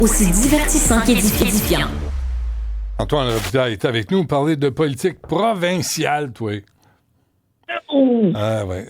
Aussi divertissant qu'édifiant. Antoine Robitaille est avec nous pour parler de politique provinciale, toi. Ah ouais.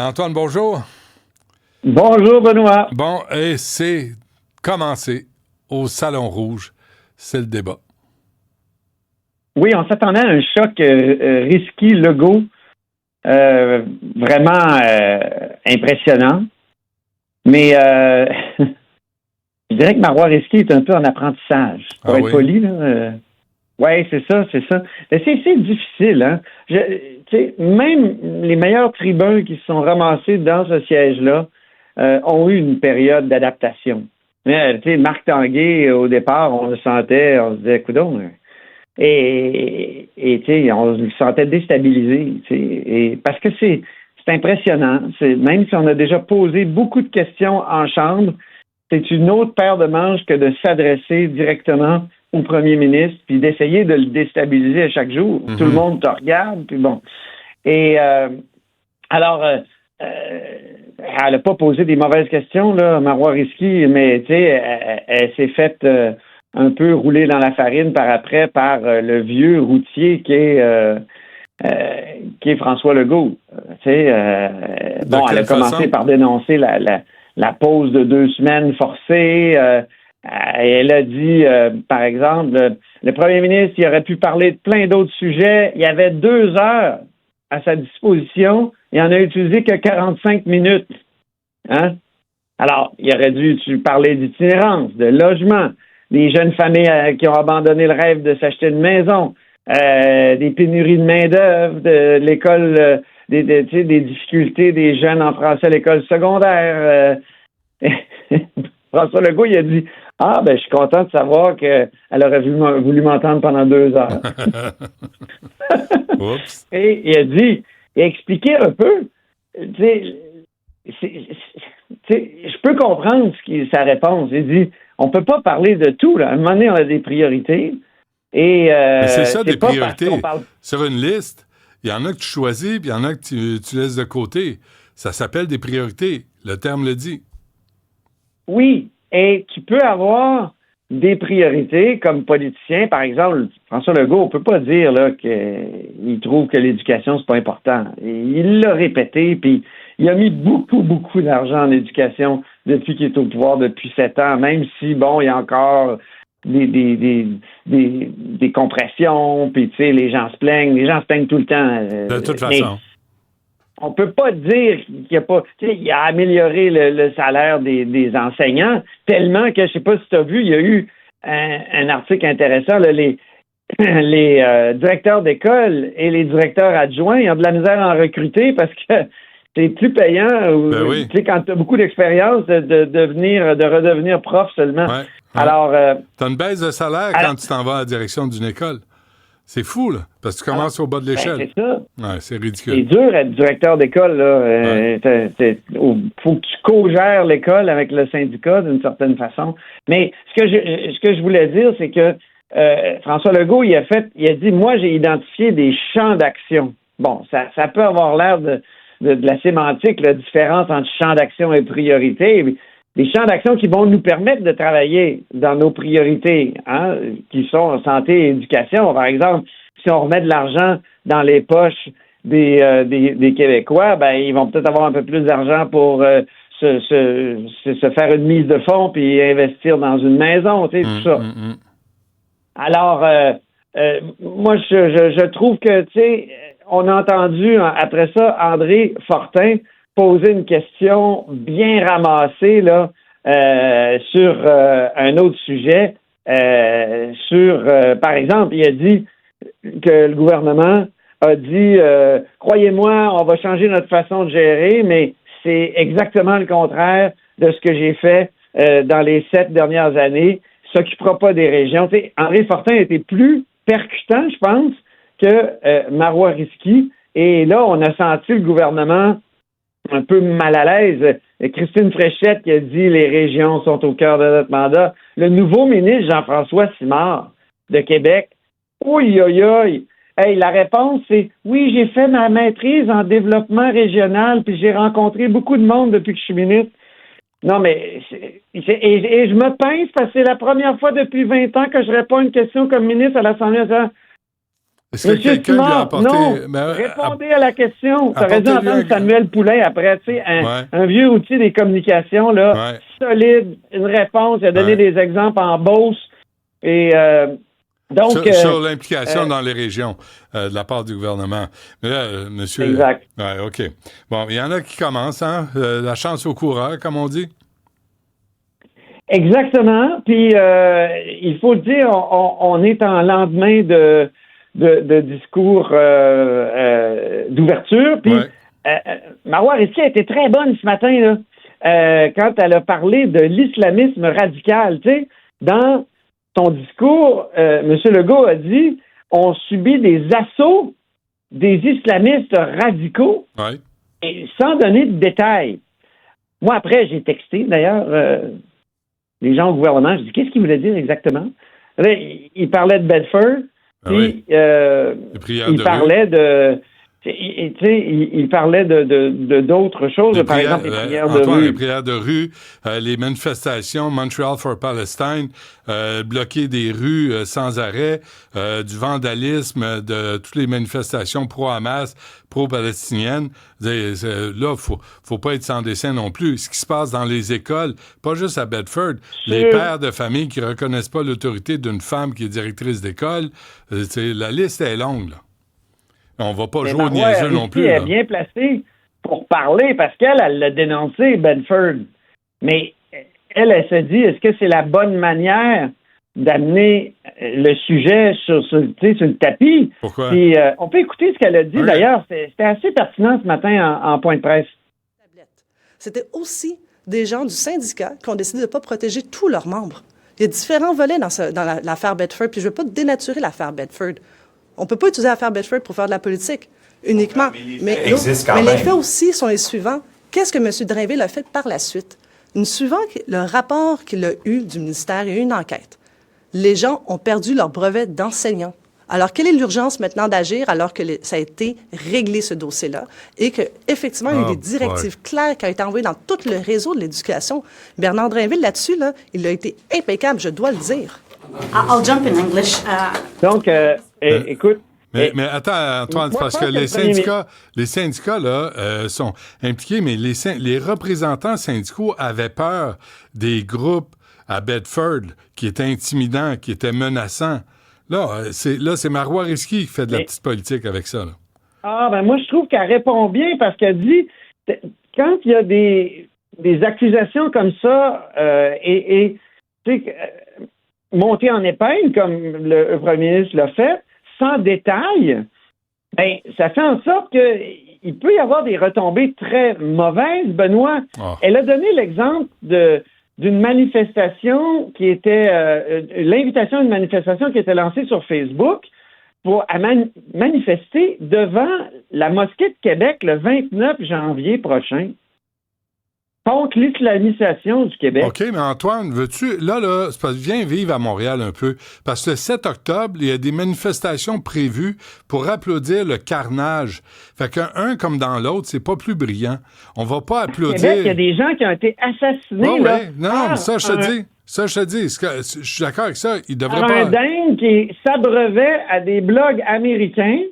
Antoine, bonjour. Bonjour, Benoît. Bon, et c'est commencé au Salon Rouge. C'est le débat. Oui, on s'attendait à un choc Risky-Legault vraiment impressionnant. Mais je dirais que Marois Risky est un peu en apprentissage. Pour être poli, là. Oui, c'est ça. Mais c'est difficile, hein. Même les meilleurs tribuns qui se sont ramassés dans ce siège-là ont eu une période d'adaptation. Mais, Marc Tanguay, au départ, on se disait, coudonc. Et on le sentait déstabilisé. Et parce que c'est impressionnant. Même si on a déjà posé beaucoup de questions en chambre, c'est une autre paire de manches que de s'adresser directement au premier ministre puis d'essayer de le déstabiliser à chaque jour. Mm-hmm. Tout le monde te regarde, puis bon. Et alors, elle n'a pas posé des mauvaises questions, là, Marois Risky, mais elle s'est faite un peu rouler dans la farine par après par le vieux routier qui est François Legault. Elle a commencé par dénoncer la pause de 2 semaines forcée. Elle a dit, par exemple, le premier ministre, il aurait pu parler de plein d'autres sujets. Il y avait 2 heures à sa disposition. Il en a utilisé que 45 minutes. Hein? Alors, il aurait dû parler d'itinérance, de logement, des jeunes familles qui ont abandonné le rêve de s'acheter une maison, des pénuries de main-d'œuvre, de l'école, des difficultés des jeunes en français à l'école secondaire. François Legault, il a dit je suis content de savoir qu'elle aurait voulu m'entendre pendant 2 heures. Oups. Et il a expliqué un peu. Je peux comprendre sa réponse. Il dit on peut pas parler de tout. Là. À un moment donné, on a des priorités. Et mais c'est ça, des priorités. Sur une liste, il y en a que tu choisis, puis il y en a que tu laisses de côté. Ça s'appelle des priorités. Le terme le dit. Oui, et tu peux avoir des priorités comme politicien. Par exemple, François Legault, on peut pas dire là qu'il trouve que l'éducation, c'est pas important. Il l'a répété, puis il a mis beaucoup, beaucoup d'argent en éducation depuis qu'il est au pouvoir depuis 7 ans, même si, bon, il y a encore des compressions, puis tu sais, les gens se plaignent tout le temps. De toute façon. On peut pas dire qu'il a pas... Tu sais, il a amélioré le salaire des enseignants tellement que, je sais pas si tu as vu, il y a eu un article intéressant, là, les directeurs d'école et les directeurs adjoints, ils ont de la misère à en recruter parce que c'est plus payant, tu sais, quand tu as beaucoup d'expérience, de redevenir prof seulement. Ouais. Alors... tu as une baisse de salaire quand tu t'en vas à la direction d'une école. C'est fou, là, parce que tu commences au bas de l'échelle. C'est ça. Ouais, c'est ridicule. C'est dur d'être directeur d'école, là. Faut que tu co-gères l'école avec le syndicat d'une certaine façon. Mais ce que je voulais dire, c'est que François Legault, il a dit, moi, j'ai identifié des champs d'action. Bon, ça peut avoir l'air de la sémantique, la différence entre champ d'action et priorité. Des champs d'action qui vont nous permettre de travailler dans nos priorités, hein, qui sont santé et éducation. Par exemple, si on remet de l'argent dans les poches des Québécois, ben ils vont peut-être avoir un peu plus d'argent pour se faire une mise de fonds puis investir dans une maison, tu sais, tout ça. Alors, moi, je trouve que, tu sais, on a entendu après ça André Fortin poser une question bien ramassée là sur un autre sujet. Par exemple, il a dit que le gouvernement a dit croyez-moi, on va changer notre façon de gérer, mais c'est exactement le contraire de ce que j'ai fait dans les 7 dernières années. S'occupera pas des régions. Tu sais, André Fortin était plus percutant, je pense, que Marois Risky. Et là, on a senti le gouvernement un peu mal à l'aise. Christine Fréchette qui a dit les régions sont au cœur de notre mandat. Le nouveau ministre Jean-François Simard de Québec, Hey, la réponse, c'est oui, j'ai fait ma maîtrise en développement régional, puis j'ai rencontré beaucoup de monde depuis que je suis ministre. Non, mais et je me pince parce que c'est la première fois depuis 20 ans que je réponds à une question comme ministre à l'Assemblée nationale. Est-ce que quelqu'un lui a apporté... Non, répondez à la question. Tu aurais dû entendre Samuel Poulin après, tu sais, un vieux outil des communications, là, solide, une réponse, il a donné des exemples en Beauce. Et donc... Sur l'implication dans les régions de la part du gouvernement. Mais là, monsieur... Exact. Ouais, OK. Bon, il y en a qui commencent, hein? La chance au coureur, comme on dit. Exactement. Puis, il faut le dire, on est en lendemain de discours d'ouverture. Puis, Marois Risky a été très bonne ce matin, là, quand elle a parlé de l'islamisme radical. Tu sais, dans son discours, M. Legault a dit on subit des assauts des islamistes radicaux, et sans donner de détails. Moi, après, j'ai texté, d'ailleurs, les gens au gouvernement, je dis qu'est-ce qu'il voulait dire exactement? Là, il parlait de Bedford, puis il parlait de... Il parlait de d'autres choses, par exemple les prières de rue. Les prières de rue, les manifestations, Montreal for Palestine, bloquer des rues sans arrêt, du vandalisme, de toutes les manifestations pro-Hamas, pro-palestiniennes. Là, faut pas être sans dessin non plus. Ce qui se passe dans les écoles, pas juste à Bedford, les pères de famille qui reconnaissent pas l'autorité d'une femme qui est directrice d'école, la liste est longue, là. On va pas jouer au niaiseux non plus. Elle est bien placée pour parler parce qu'elle l'a dénoncé, Bedford. Mais elle se dit, est-ce que c'est la bonne manière d'amener le sujet sur le tapis? Pourquoi? Puis, on peut écouter ce qu'elle a dit. D'ailleurs, c'était assez pertinent ce matin en point de presse. C'était aussi des gens du syndicat qui ont décidé de ne pas protéger tous leurs membres. Il y a différents volets dans l'affaire Bedford, puis je ne veux pas dénaturer l'affaire Bedford. On ne peut pas utiliser l'affaire Bedford pour faire de la politique uniquement. Mais les faits aussi sont les suivants. Qu'est-ce que M. Drainville a fait par la suite? Suivant le rapport qu'il a eu du ministère, il y a eu une enquête. Les gens ont perdu leur brevet d'enseignant. Alors, quelle est l'urgence maintenant d'agir alors que ça a été réglé, ce dossier-là, et qu'effectivement, il y a eu des directives claires qui ont été envoyées dans tout le réseau de l'éducation? Bernard Drainville, là-dessus, il a été impeccable, je dois le dire. I'll jump in English. Donc, écoute... Mais attends, Antoine, parce que les syndicats là, sont impliqués, mais les représentants syndicaux avaient peur des groupes à Bedford qui étaient intimidants, qui étaient menaçants. Là, c'est Marois Risky qui fait de la petite politique avec ça. Là. Ah, ben moi, je trouve qu'elle répond bien parce qu'elle dit, quand il y a des accusations comme ça, monter en épingle, comme le premier ministre l'a fait, sans détail, ben, ça fait en sorte qu'il peut y avoir des retombées très mauvaises, Benoît. Oh. Elle a donné l'exemple d'une manifestation qui était l'invitation à une manifestation qui était lancée sur Facebook pour manifester devant la mosquée de Québec le 29 janvier prochain contre l'islamisation du Québec. OK, mais Antoine, veux-tu... Là, c'est parce que viens vivre à Montréal un peu. Parce que le 7 octobre, il y a des manifestations prévues pour applaudir le carnage. Fait qu'un comme dans l'autre, c'est pas plus brillant. On va pas applaudir... Québec, il y a des gens qui ont été assassinés, là. Ouais. Non, mais ça, je te dis. Ça, je te dis. Je suis d'accord avec ça. Il devrait pas... Un dingue qui s'abreuvait à des blogs américains,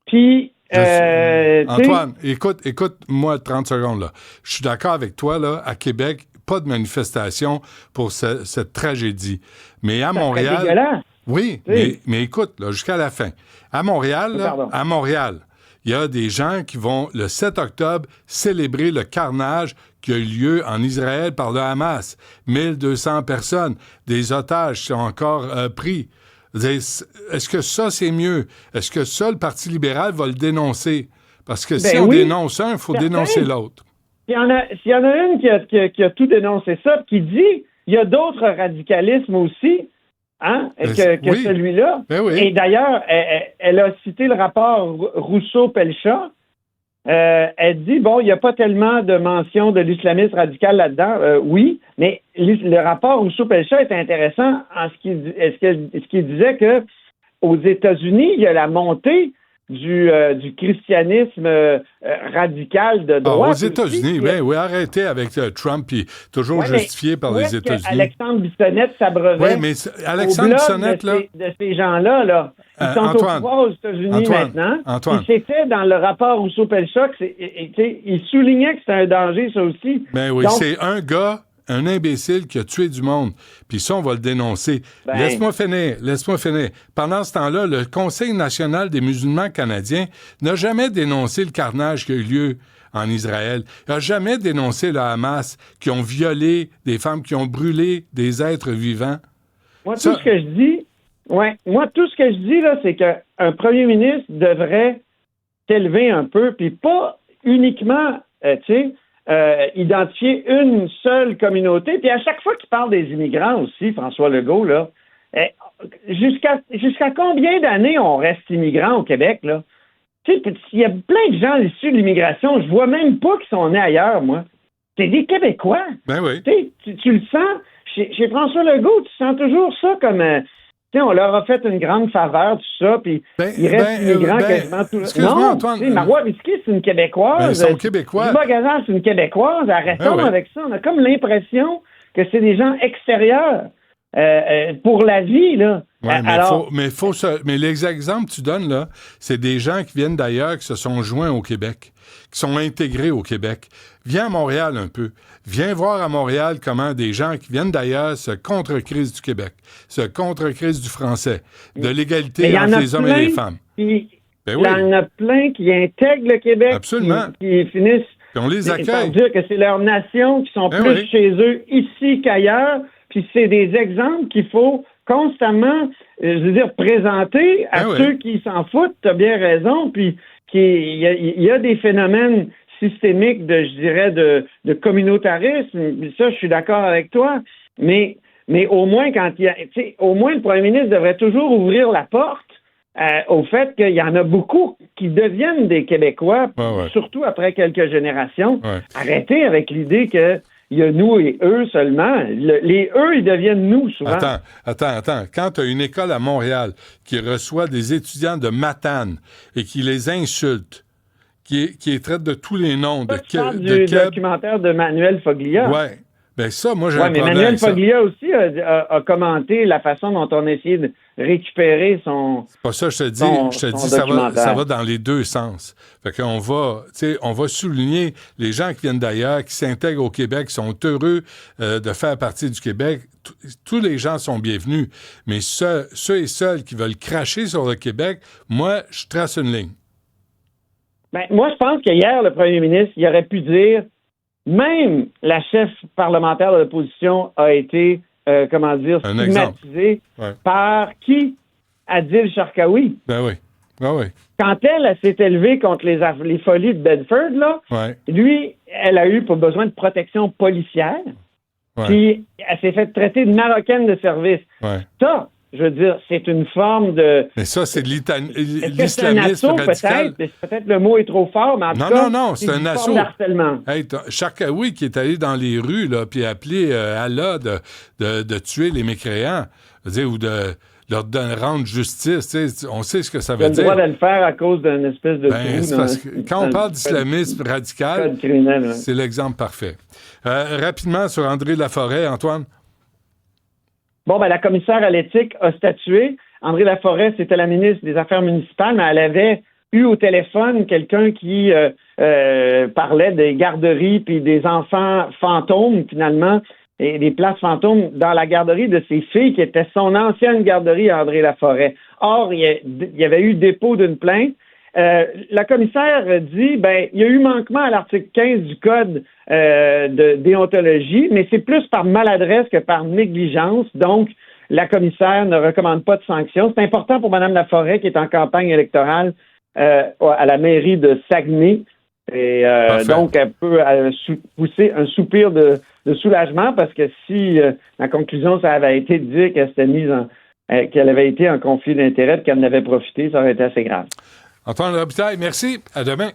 puis... Antoine, écoute-moi 30 secondes, là. Je suis d'accord avec toi, là, à Québec, pas de manifestation pour cette tragédie. Mais à Montréal... C'est dégueulasse. Oui, mais écoute, là, jusqu'à la fin. À Montréal, il y a des gens qui vont, le 7 octobre, célébrer le carnage qui a eu lieu en Israël par le Hamas. 1200 personnes, des otages sont encore pris. Est-ce que ça, c'est mieux? Est-ce que ça, le Parti libéral va le dénoncer? Parce que si on dénonce un, il faut dénoncer l'autre. S'il y en a une qui a tout dénoncé ça, qui dit il y a d'autres radicalismes aussi, hein, que celui-là. Oui. Et d'ailleurs, elle a cité le rapport Rousseau-Pelchat. Elle dit, bon, il n'y a pas tellement de mention de l'islamisme radical là-dedans. Oui, mais le rapport Rousseau-Pelchat est intéressant en ce qu'il disait que aux États-Unis, il y a la montée du christianisme radical de droite. Aux États-Unis, oui, arrêtez avec Trump, puis toujours justifié par les États-Unis. Alexandre Bissonnette s'abreuvait. Oui, mais Alexandre Bissonnette, là... De ces gens-là, là. Ils sont Antoine, au pouvoir aux États-Unis maintenant. Antoine. Et c'était dans le rapport Rousseau-Pelchac, il soulignait que c'était un danger, ça aussi. Ben oui, donc, c'est un gars, un imbécile qui a tué du monde. Puis ça, on va le dénoncer. Laisse-moi finir. Pendant ce temps-là, le Conseil national des musulmans canadiens n'a jamais dénoncé le carnage qui a eu lieu en Israël. Il n'a jamais dénoncé le Hamas qui ont violé des femmes, qui ont brûlé des êtres vivants. Tout ce que je dis, là, c'est qu'un premier ministre devrait s'élever un peu, puis pas uniquement, identifier une seule communauté. Puis à chaque fois qu'il parle des immigrants aussi, François Legault, là, jusqu'à combien d'années on reste immigrants au Québec, là? Tu sais, il y a plein de gens issus de l'immigration, je vois même pas qu'ils sont nés ailleurs, moi. C'est des Québécois. Ben oui. Tu le sens. Chez François Legault, tu sens toujours ça comme... on leur a fait une grande faveur, tout ça, puis ils restent immigrants quasiment tout le temps. Excuse-moi, Antoine. Marois Risky, c'est une Québécoise. Ils sont Québécois. Dubois Gazan, c'est une Québécoise. Arrêtons avec ça. On a comme l'impression que c'est des gens extérieurs pour la vie, là. Ouais, mais les exemples que tu donnes, là, c'est des gens qui viennent d'ailleurs, qui se sont joints au Québec, qui sont intégrés au Québec. Viens à Montréal un peu. Viens voir à Montréal comment des gens qui viennent d'ailleurs se contre-crisent du Québec, se contre-crisent du français, de l'égalité entre les hommes et les femmes. Il y en a plein qui intègrent le Québec. Absolument. Qui finissent puis on les accueille. Dire que c'est leur nation, qui sont plus chez eux ici qu'ailleurs. Puis c'est des exemples qu'il faut constamment, présenter à ceux qui s'en foutent. Tu as bien raison. Puis il y a des phénomènes systémique de communautarisme. Ça, je suis d'accord avec toi. Mais au moins, au moins, le premier ministre devrait toujours ouvrir la porte au fait qu'il y en a beaucoup qui deviennent des Québécois, surtout après quelques générations. Arrêtez avec l'idée que il y a nous et eux seulement. Les eux, ils deviennent nous souvent. Attends. Quand tu as une école à Montréal qui reçoit des étudiants de Matane et qui les insulte, qui les traite de tous les noms. Du documentaire de Manuel Foglia. Oui. Ben ça, moi, j'ai un problème. Mais Manuel Foglia aussi a commenté la façon dont on a essayé de récupérer son. C'est pas ça, je te dis, ça va dans les deux sens. Fait qu'on on va souligner les gens qui viennent d'ailleurs, qui s'intègrent au Québec, qui sont heureux de faire partie du Québec. Tous les gens sont bienvenus. Mais ceux et celles qui veulent cracher sur le Québec, moi, je trace une ligne. Moi, je pense qu'hier, le premier ministre, il aurait pu dire, même la chef parlementaire de l'opposition a été, stigmatisée par qui? Adil Sharkawi. Ben oui. Quand elle s'est élevée contre les folies de Bedford, là, lui, elle a eu besoin de protection policière, puis elle s'est fait traiter de marocaine de service. Ça, je veux dire, c'est une forme de... Mais ça, c'est de l'islamisme radical. Peut-être le mot est trop fort, mais en tout cas, non, c'est un assaut. Forme d'harcèlement. Sharkawi qui est allé dans les rues, là, puis appelé Allah de tuer les mécréants, ou de leur rendre justice. On sait ce que ça veut dire. Il a le droit de le faire à cause d'une espèce de trou. Parce que quand on parle d'islamisme radical, c'est l'exemple parfait. Rapidement, sur André Laforêt, Antoine. Bon, la commissaire à l'éthique a statué. André Laforêt, c'était la ministre des Affaires municipales, mais elle avait eu au téléphone quelqu'un qui parlait des garderies puis des enfants fantômes, finalement, et des places fantômes dans la garderie de ses filles, qui était son ancienne garderie à André Laforêt. Or, il y avait eu dépôt d'une plainte. La commissaire dit, il y a eu manquement à l'article 15 du Code de déontologie, mais c'est plus par maladresse que par négligence. Donc, la commissaire ne recommande pas de sanctions. C'est important pour Mme Laforêt, qui est en campagne électorale à la mairie de Saguenay. Et donc, elle peut pousser un soupir de soulagement, parce que si la conclusion, ça avait été de dire qu'elle avait été en conflit d'intérêts et qu'elle en avait profité, ça aurait été assez grave. Antoine Robitaille, merci. À demain.